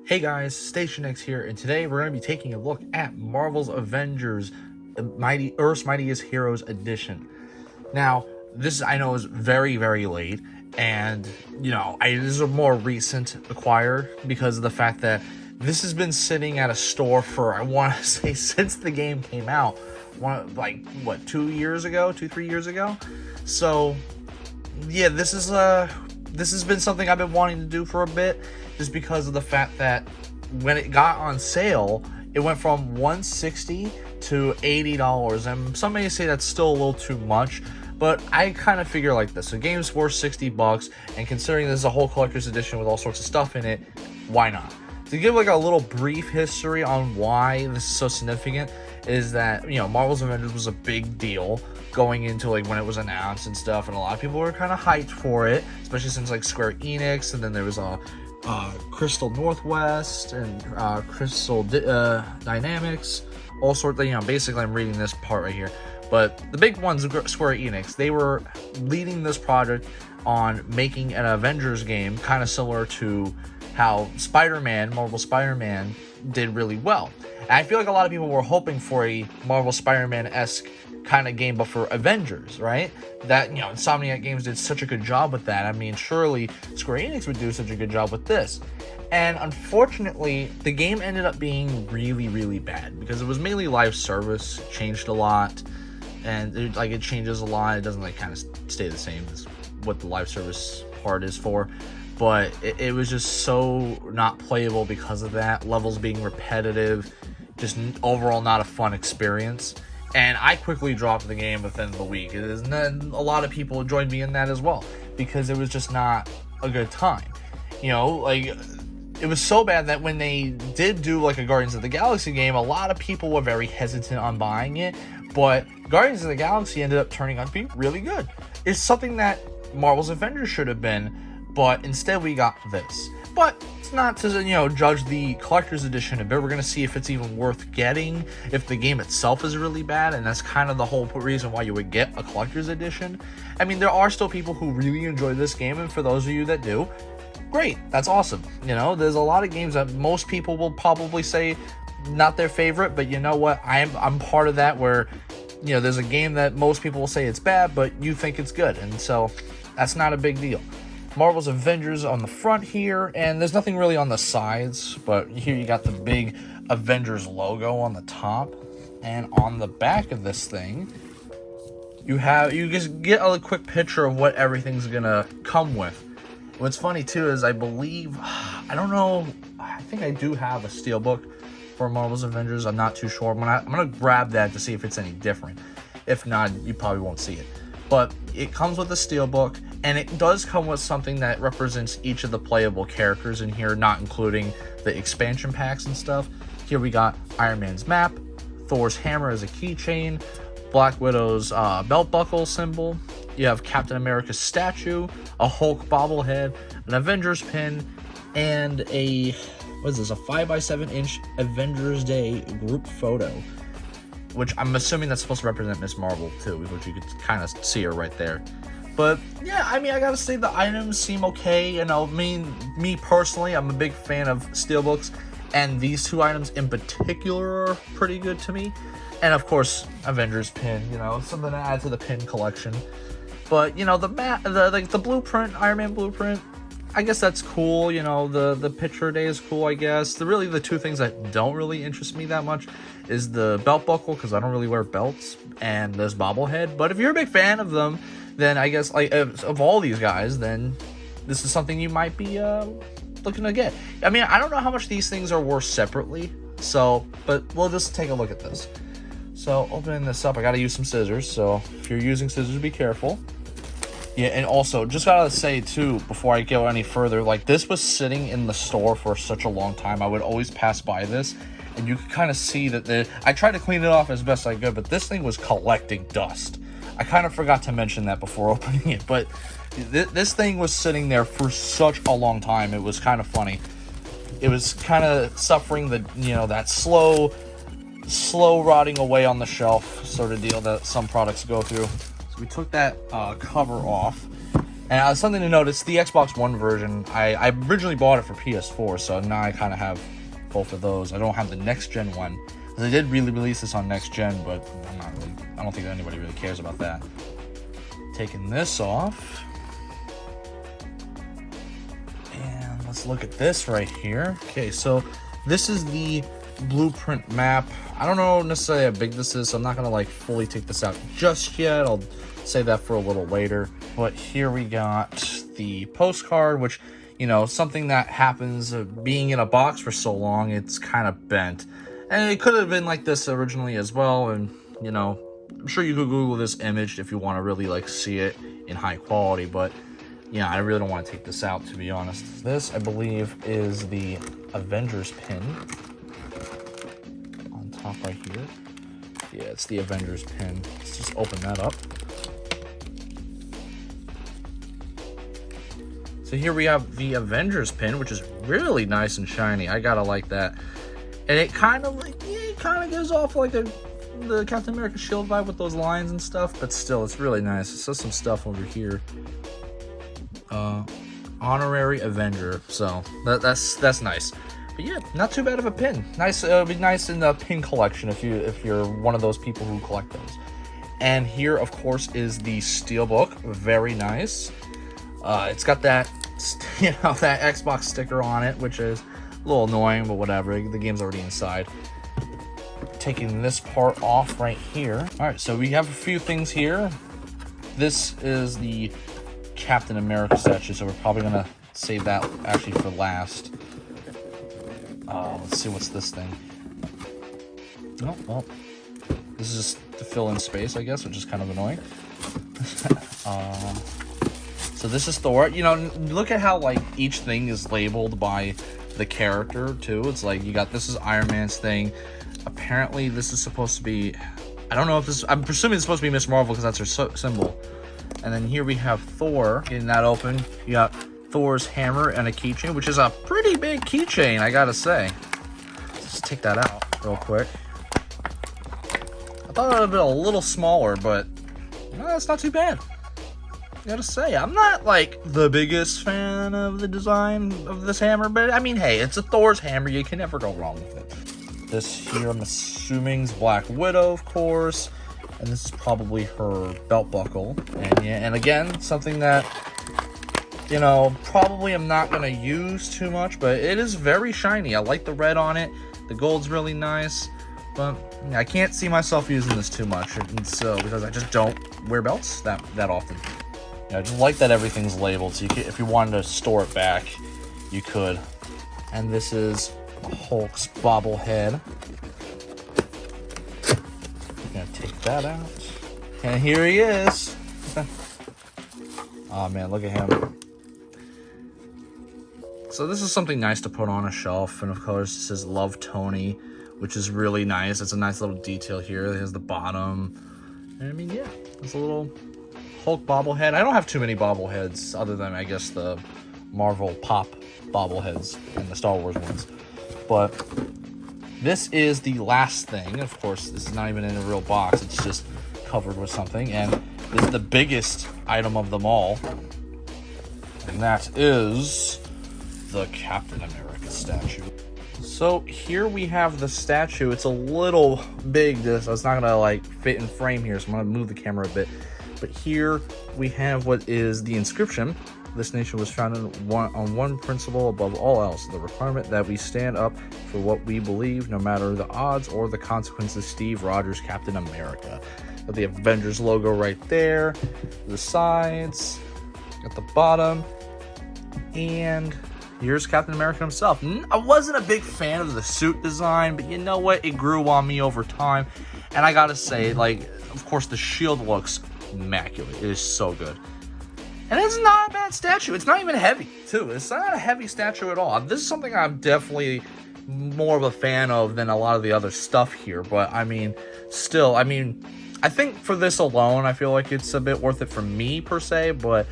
Hey guys, Station X here, and today we're going to be taking a look at Marvel's Avengers Earth's Mightiest Heroes Edition. Now, this I know is very, very late, and this is a more recent acquire because of the fact that this has been sitting at a store for, I want to say, since the game came out, 2 years ago, 3 years ago. So, yeah, this has been something I've been wanting to do for a bit, just because of the fact that when it got on sale, it went from $160 to $80, and some may say that's still a little too much, but I kind of figure like this: the game's worth $60, and considering this is a whole collector's edition with all sorts of stuff in it, why not? To give like a little brief history on why this is so significant is that, Marvel's Avengers was a big deal going into like when it was announced and stuff, and a lot of people were kind of hyped for it, especially since like Square Enix, and then there was Crystal Northwest and Crystal Dynamics, all sorts of, basically I'm reading this part right here, but the big ones, Square Enix, they were leading this project on making an Avengers game, kind of similar to how Marvel Spider-Man did really well. And I feel like a lot of people were hoping for a Marvel Spider-Man-esque kind of game, but for Avengers, right? That, Insomniac Games did such a good job with that. I mean, surely Square Enix would do such a good job with this. And unfortunately, the game ended up being really, really bad because it was mainly live service, changed a lot, and it changes a lot. It doesn't kind of stay the same as what the live service part is for. But it was just so not playable because of that. Levels being repetitive, just overall not a fun experience. And I quickly dropped the game within the week. And then a lot of people joined me in that as well, because it was just not a good time. It was so bad that when they did do like a Guardians of the Galaxy game, a lot of people were very hesitant on buying it. But Guardians of the Galaxy ended up turning out to be really good. It's something that Marvel's Avengers should have been, but instead we got this. But it's not to, judge the collector's edition a bit. We're going to see if it's even worth getting, if the game itself is really bad, and that's kind of the whole reason why you would get a collector's edition. I mean, there are still people who really enjoy this game, and for those of you that do, great, that's awesome. There's a lot of games that most people will probably say not their favorite, but you know what? I'm part of that, where, there's a game that most people will say it's bad, but you think it's good, and so that's not a big deal. Marvel's Avengers on the front here, and there's nothing really on the sides, but here you got the big Avengers logo on the top, and on the back of this thing you just get a quick picture of what everything's gonna come with. What's funny too is I don't know, I think I do have a steelbook for Marvel's Avengers. I'm not too sure. I'm gonna grab that to see if it's any different. If not, you probably won't see it. But it comes with a steelbook, and it does come with something that represents each of the playable characters in here, not including the expansion packs and stuff. Here we got Iron Man's map, Thor's hammer as a keychain, Black Widow's belt buckle symbol. You have Captain America's statue, a Hulk bobblehead, an Avengers pin, and a 5x7 inch Avengers Day group photo, which I'm assuming that's supposed to represent Miss Marvel too, which you could kind of see her right there. But yeah, I gotta say the items seem okay. Me personally, I'm a big fan of steelbooks, and these two items in particular are pretty good to me. And of course, Avengers pin, something to add to the pin collection. But the blueprint, Iron Man blueprint, I guess that's cool. The picture day is cool, I guess. The two things that don't really interest me that much is the belt buckle, because I don't really wear belts, and this bobblehead. But if you're a big fan of them, then I guess, of all these guys, then this is something you might be looking to get. I don't know how much these things are worth separately, but we'll just take a look at this. So, opening this up, I gotta use some scissors, so if you're using scissors, be careful. Yeah, and also, just gotta say, too, before I go any further, this was sitting in the store for such a long time. I would always pass by this, and you could kind of see that I tried to clean it off as best I could, but this thing was collecting dust. I kind of forgot to mention that before opening it, but this thing was sitting there for such a long time. It was kind of funny. It was kind of suffering that slow rotting away on the shelf sort of deal that some products go through. So we took that cover off, And something to note, it's the Xbox One version. I originally bought it for PS4, so now I kind of have both of those. I don't have the next gen one. They did really release this on next gen, but I don't think anybody really cares about that. Taking this off. And let's look at this right here. Okay, so this is the blueprint map. I don't know necessarily how big this is, so I'm not gonna like fully take this out just yet. I'll save that for a little later. But here we got the postcard, which, you know, something that happens being in a box for so long, it's kind of bent. And it could have been like this originally as well. And, you know, I'm sure you could Google this image if you want to really like see it in high quality. But yeah, I really don't want to take this out, to be honest. This, I believe, is the Avengers Pin on top right here. Yeah, it's the Avengers Pin. Let's just open that up. So here we have the Avengers Pin, which is really nice and shiny. I gotta like that. And it kind of like, yeah, it kind of gives off like the Captain America shield vibe with those lines and stuff, but still, it's really nice. It says some stuff over here. Honorary Avenger, so that's nice. But yeah, not too bad of a pin. Nice, it'll be nice in the pin collection if you're one of those people who collect those. And here, of course, is the Steelbook. Very nice. It's got that, you know, that Xbox sticker on it, which is a little annoying, but whatever. The game's already inside. Taking this part off right here. All right, so we have a few things here. This is the Captain America statue, so we're probably gonna save that actually for last. Let's see, what's this thing? Oh, well, this is just to fill in space, I guess, which is kind of annoying. So this is Thor. You know, look at how like each thing is labeled by the character too. It's like you got, this is Iron Man's thing. Apparently this is supposed to be, I don't know if this, I'm presuming it's supposed to be Miss Marvel because that's her symbol. And then here we have Thor. Getting that open, you got Thor's hammer and a keychain, which is a pretty big keychain, I gotta say. Let's just take that out real quick. I thought it would have been a little smaller, but no, that's not too bad. I gotta say, I'm not like the biggest fan of the design of this hammer, but I mean, hey, it's a Thor's hammer. You can never go wrong with it. This here, I'm assuming, is Black Widow, of course, and this is probably her belt buckle. And yeah, and again, something that, you know, probably I'm not gonna use too much, but it is very shiny. I like the red on it. The gold's really nice, but I can't see myself using this too much, and so because I just don't wear belts that often. Yeah, I just like that everything's labeled, so you can, if you wanted to store it back, you could. And this is Hulk's bobblehead. I'm gonna take that out. And here he is. Oh man, look at him. So this is something nice to put on a shelf, and of course this is Love Tony, which is really nice. It's a nice little detail here. There's the bottom. And I mean, yeah, it's a little Hulk bobblehead. I don't have too many bobbleheads other than, I guess, the Marvel Pop bobbleheads and the Star Wars ones. But this is the last thing. Of course, this is not even in a real box. It's just covered with something. And this is the biggest item of them all. And that is the Captain America statue. So here we have the statue. It's a little big, so it's not gonna like fit in frame here, so I'm gonna move the camera a bit. But here we have what is the inscription. This nation was founded on one principle above all else, the requirement that we stand up for what we believe, no matter the odds or the consequences. Steve Rogers, Captain America. Got the Avengers logo right there, the sides, at the bottom, and here's Captain America himself. I wasn't a big fan of the suit design, but you know what? It grew on me over time. And I gotta say, like, of course, the shield looks immaculate. It is so good. And it's not a bad statue. It's not even heavy, too. It's not a heavy statue at all. This is something I'm definitely more of a fan of than a lot of the other stuff here. But, I mean, still, I mean, I think for this alone, I feel like it's a bit worth it for me, per se. But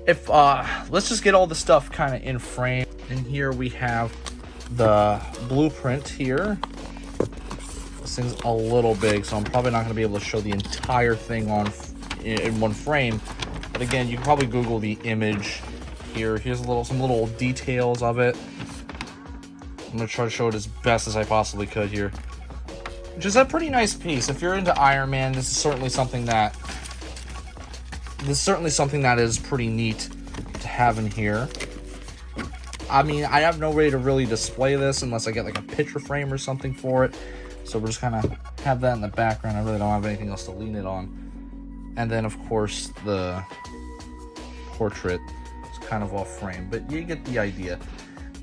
if, let's just get all the stuff kind of in frame. And here we have the blueprint here. This thing's a little big, so I'm probably not going to be able to show the entire thing on in one frame. But again, you can probably Google the image here. Here's some little details of it. I'm going to try to show it as best as I possibly could here. Which is a pretty nice piece. If you're into Iron Man, this is certainly something that is pretty neat to have in here. I mean, I have no way to really display this unless I get like a picture frame or something for it. So we're just kind of have that in the background. I really don't have anything else to lean it on. And then, of course, the portrait is kind of off frame, but you get the idea.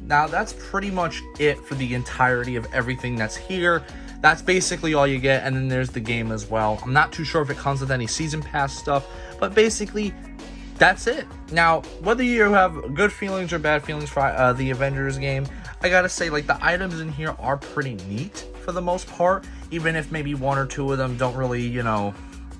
Now, that's pretty much it for the entirety of everything that's here. That's basically all you get, and then there's the game as well. I'm not too sure if it comes with any season pass stuff, but basically, that's it. Now, whether you have good feelings or bad feelings for the Avengers game, I gotta say, like, the items in here are pretty neat for the most part, even if maybe one or two of them don't really, you know,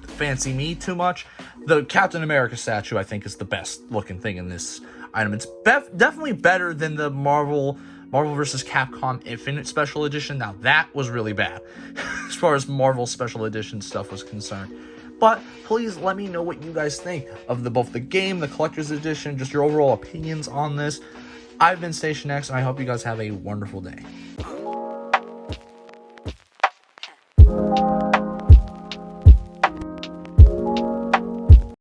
fancy me too much. The Captain America statue, I think, is the best looking thing in this item. It's definitely better than the Marvel vs. Capcom Infinite Special Edition. Now, that was really bad as far as Marvel Special Edition stuff was concerned. But please let me know what you guys think of both the game, the Collector's Edition, just your overall opinions on this. I've been Station X, and I hope you guys have a wonderful day.